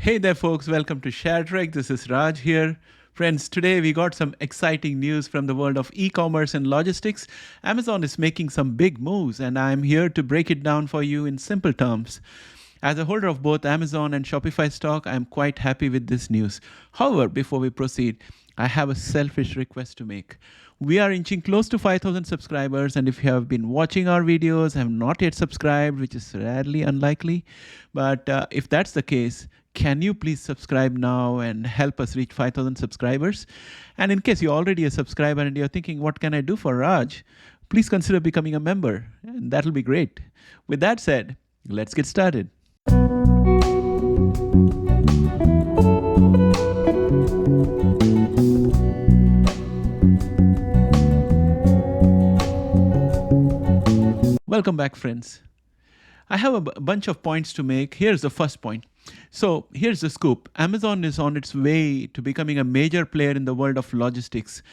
Hey there, folks. Welcome to ShareTrek. This is Raj here. Friends, today we got some exciting news from the world of e-commerce and logistics. Amazon is making some big moves, and I'm here to break it down for you in simple terms. As a holder of both Amazon and Shopify stock, I'm quite happy with this news. However, before we proceed, I have a selfish request to make. We are inching close to 5,000 subscribers, and if you have been watching our videos, have not yet subscribed, which is rarely unlikely, but if that's the case, can you please subscribe now and help us reach 5,000 subscribers? And in case you're already a subscriber and you're thinking, what can I do for Raj? Please consider becoming a member, and that'll be great. With that said, let's get started. Welcome back, friends. I have a bunch of points to make. Here's the first point. So here's the scoop. Amazon is on its way to becoming a major player in the world of logistics.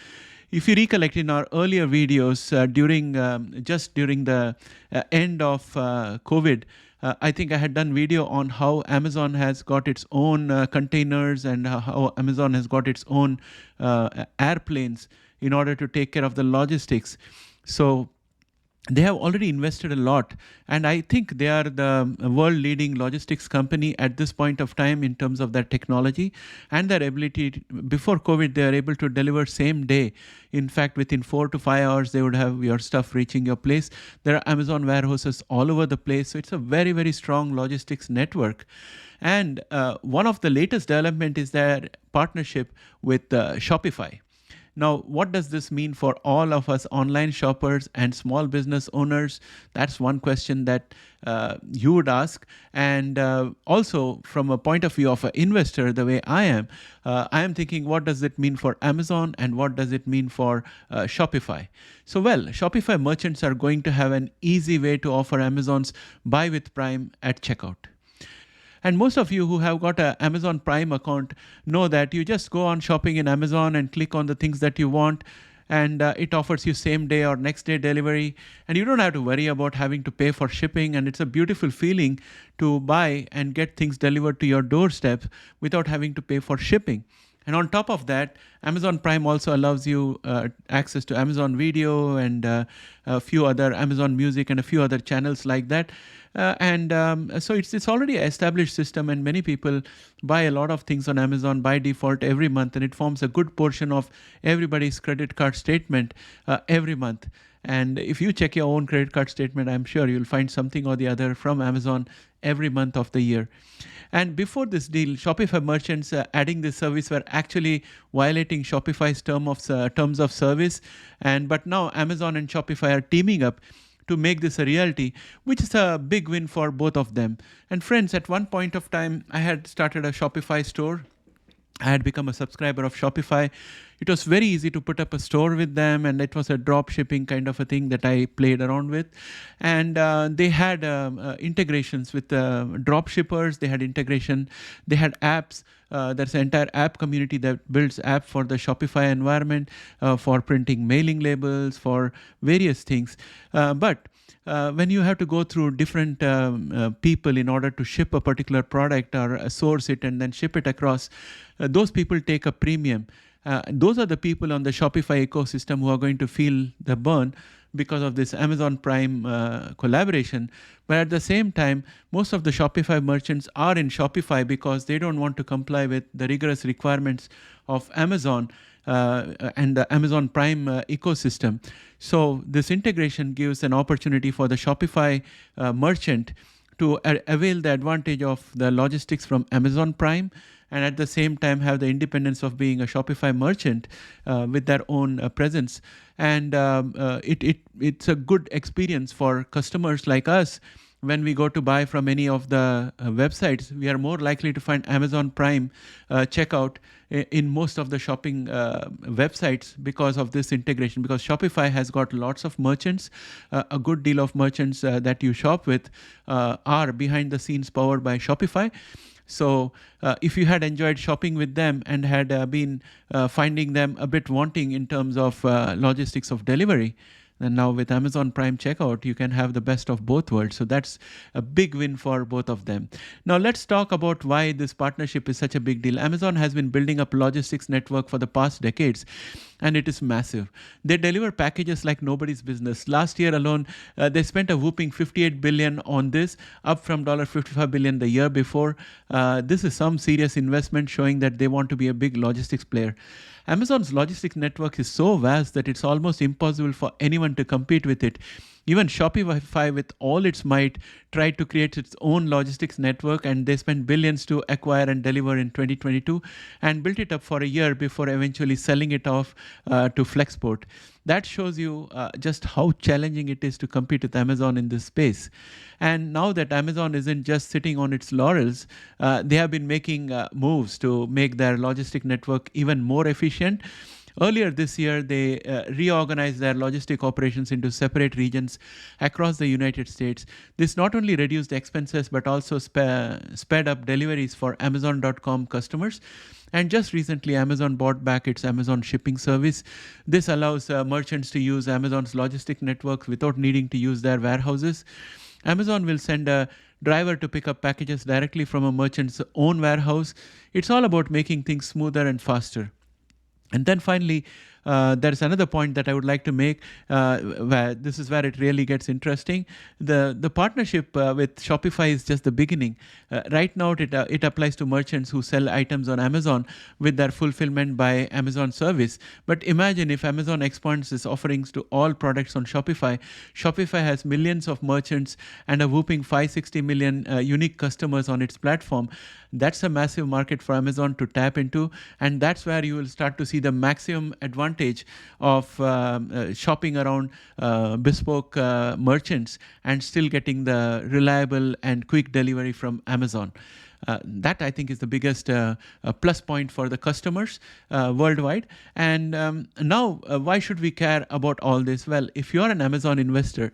If you recollect in our earlier videos during the end of COVID, I think I had done video on how Amazon has got its own containers and how Amazon has got its own airplanes in order to take care of the logistics. So they have already invested a lot, and I think they are the world leading logistics company at this point of time in terms of their technology and their ability. Before COVID, they are able to deliver same day. In fact, within 4 to 5 hours, they would have your stuff reaching your place. There are Amazon warehouses all over the place. So it's a very, very strong logistics network. And one of the latest development is their partnership with Shopify. Now, what does this mean for all of us online shoppers and small business owners? That's one question that you would ask. And also, from a point of view of an investor, the way I am thinking, what does it mean for Amazon and what does it mean for Shopify? So, Shopify merchants are going to have an easy way to offer Amazon's Buy with Prime at checkout. And most of you who have got an Amazon Prime account know that you just go on shopping in Amazon and click on the things that you want, and it offers you same day or next day delivery, and you don't have to worry about having to pay for shipping. And it's a beautiful feeling to buy and get things delivered to your doorstep without having to pay for shipping. And on top of that, Amazon Prime also allows you access to Amazon Video and a few other Amazon Music and a few other channels like that. So it's already an established system, and many people buy a lot of things on Amazon by default every month, and it forms a good portion of everybody's credit card statement every month. And if you check your own credit card statement, I'm sure you'll find something or the other from Amazon every month of the year. And before this deal, Shopify merchants adding this service were actually violating Shopify's terms of service. But now Amazon and Shopify are teaming up to make this a reality, which is a big win for both of them. And friends, at one point of time, I had started a Shopify store. I had become a subscriber of Shopify. It was very easy to put up a store with them, and it was a drop shipping kind of a thing that I played around with. And they had integrations with drop shippers. They had integration. They had apps. There's an entire app community that builds app for the Shopify environment, for printing mailing labels, for various things. But when you have to go through different people in order to ship a particular product or source it and then ship it across, those people take a premium. Those are the people on the Shopify ecosystem who are going to feel the burn because of this Amazon Prime collaboration. But at the same time, most of the Shopify merchants are in Shopify because they don't want to comply with the rigorous requirements of Amazon and the Amazon Prime ecosystem. So this integration gives an opportunity for the Shopify merchant to avail the advantage of the logistics from Amazon Prime, and at the same time have the independence of being a Shopify merchant with their own presence. And it's a good experience for customers like us. When we go to buy from any of the websites, we are more likely to find Amazon Prime checkout in most of the shopping websites because of this integration. Because Shopify has got lots of merchants, a good deal of merchants that you shop with are behind the scenes powered by Shopify. So if you had enjoyed shopping with them and had been finding them a bit wanting in terms of logistics of delivery, And now with Amazon Prime checkout, you can have the best of both worlds. So that's a big win for both of them. Now let's talk about why this partnership is such a big deal. Amazon has been building up logistics network for the past decades, and it is massive. They deliver packages like nobody's business. Last year alone, they spent a whooping $58 billion on this, up from $55 billion the year before. This is some serious investment showing that they want to be a big logistics player. Amazon's logistics network is so vast that it's almost impossible for anyone to compete with it. Even Shopify, with all its might, tried to create its own logistics network, and they spent billions to acquire and deliver in 2022 and built it up for a year before eventually selling it off to Flexport. That shows you just how challenging it is to compete with Amazon in this space. And now that Amazon isn't just sitting on its laurels, they have been making moves to make their logistic network even more efficient. Earlier this year, they reorganized their logistic operations into separate regions across the United States. This not only reduced expenses, but also sped up deliveries for Amazon.com customers. And just recently, Amazon bought back its Amazon shipping service. This allows merchants to use Amazon's logistic network without needing to use their warehouses. Amazon will send a driver to pick up packages directly from a merchant's own warehouse. It's all about making things smoother and faster. And then finally, there's another point that I would like to make. Where this is where it really gets interesting. The partnership with Shopify is just the beginning. Right now, it applies to merchants who sell items on Amazon with their fulfillment by Amazon service. But imagine if Amazon expands its offerings to all products on Shopify. Shopify has millions of merchants and a whooping 560 million unique customers on its platform. That's a massive market for Amazon to tap into, and that's where you will start to see the maximum advantage of shopping around bespoke merchants and still getting the reliable and quick delivery from Amazon. That I think is the biggest plus point for the customers worldwide. And now, why should we care about all this? Well, if you're an Amazon investor,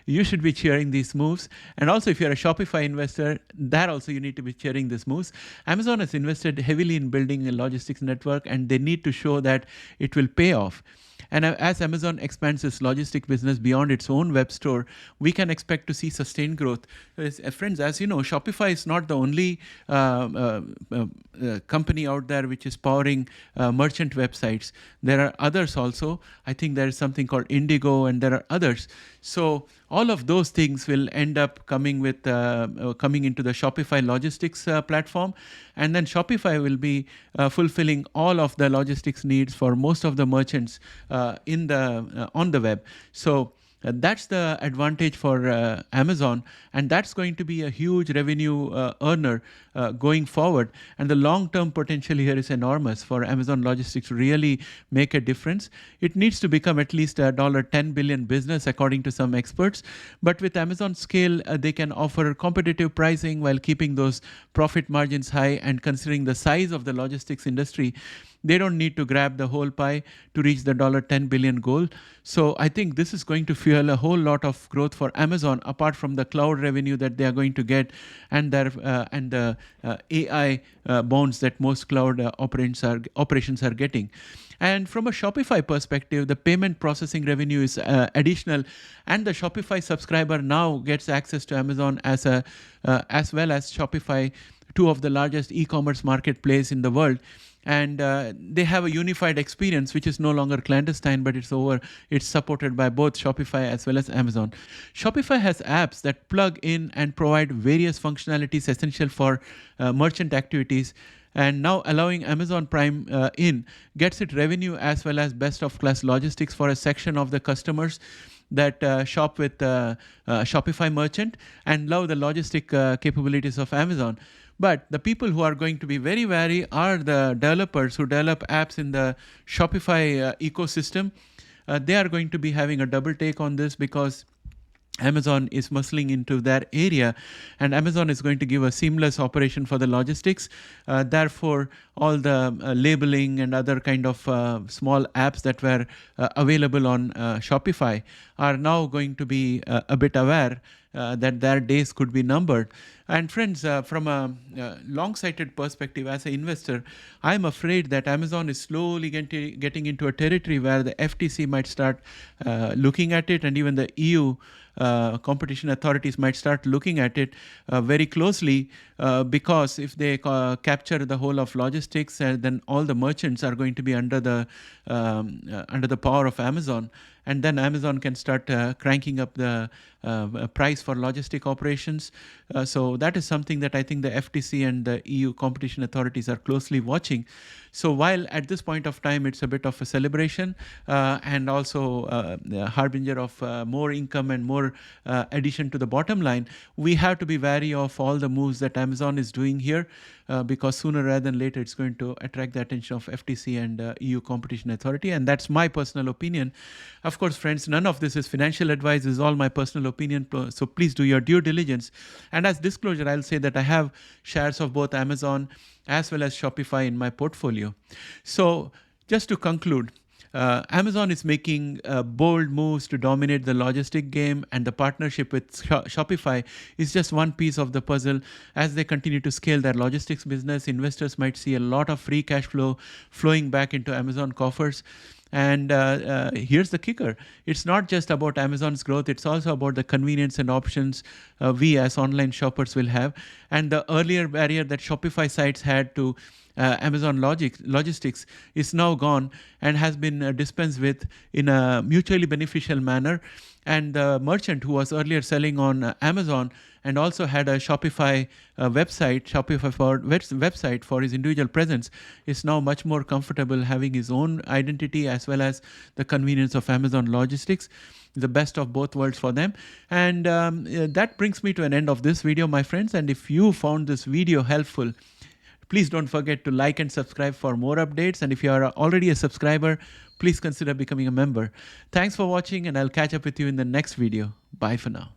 you should be cheering these moves. And also, if you're a Shopify investor, that also you need to be cheering these moves. Amazon has invested heavily in building a logistics network, and they need to show that it will pay off. And as Amazon expands its logistic business beyond its own web store, we can expect to see sustained growth. Friends, as you know, Shopify is not the only company out there which is powering merchant websites. There are others also. I think there is something called Indigo, and there are others. So all of those things will end up coming into the Shopify logistics platform, and then Shopify will be fulfilling all of the logistics needs for most of the merchants on the web. So that's the advantage for Amazon, and that's going to be a huge revenue earner going forward. And the long-term potential here is enormous for Amazon Logistics to really make a difference. It needs to become at least a $10 billion business, according to some experts. But with Amazon's scale, they can offer competitive pricing while keeping those profit margins high. And considering the size of the logistics industry, they don't need to grab the whole pie to reach the $10 billion goal. So I think this is going to fuel a whole lot of growth for Amazon, apart from the cloud revenue that they are going to get and the AI bonds that most cloud operations are getting. And from a Shopify perspective, the payment processing revenue is additional, and the Shopify subscriber now gets access to Amazon as well as Shopify, two of the largest e-commerce marketplace in the world. And they have a unified experience, which is no longer clandestine, but it's supported by both Shopify as well as Amazon. Shopify has apps that plug in and provide various functionalities essential for merchant activities. And now allowing Amazon Prime in gets it revenue as well as best-of-class logistics for a section of the customers that shop with Shopify merchant and love the logistic capabilities of Amazon. But the people who are going to be very wary are the developers who develop apps in the Shopify ecosystem. They are going to be having a double take on this, because Amazon is muscling into that area, and Amazon is going to give a seamless operation for the logistics. Therefore, all the labeling and other kind of small apps that were available on Shopify are now going to be a bit aware that their days could be numbered. And friends, from a long-sighted perspective, as an investor, I'm afraid that Amazon is slowly getting into a territory where the FTC might start looking at it, and even the EU competition authorities might start looking at it very closely, because if they capture the whole of logistics, then all the merchants are going to be under the power of Amazon, and then Amazon can start cranking up the price for logistic operations. So that is something that I think the FTC and the EU competition authorities are closely watching. So while at this point of time it's a bit of a celebration and also a harbinger of more income and more addition to the bottom line, we have to be wary of all the moves that Amazon is doing here, because sooner rather than later it's going to attract the attention of FTC and EU competition authority. And that's my personal opinion. Of course, friends, none of this is financial advice. This is all my personal opinion. So please do your due diligence. And as disclosure, I'll say that I have shares of both Amazon as well as Shopify in my portfolio. So just to conclude, Amazon is making bold moves to dominate the logistic game, and the partnership with Shopify is just one piece of the puzzle. As they continue to scale their logistics business, investors might see a lot of free cash flow flowing back into Amazon coffers. And here's the kicker. It's not just about Amazon's growth. It's also about the convenience and options we as online shoppers will have. And the earlier barrier that Shopify sites had to Amazon logistics is now gone and has been dispensed with in a mutually beneficial manner. And the merchant who was earlier selling on Amazon and also had a Shopify website for his individual presence is now much more comfortable having his own identity as well as the convenience of Amazon logistics. The best of both worlds for them. And that brings me to an end of this video, my friends. And if you found this video helpful, please don't forget to like and subscribe for more updates. And if you are already a subscriber, please consider becoming a member. Thanks for watching, and I'll catch up with you in the next video. Bye for now.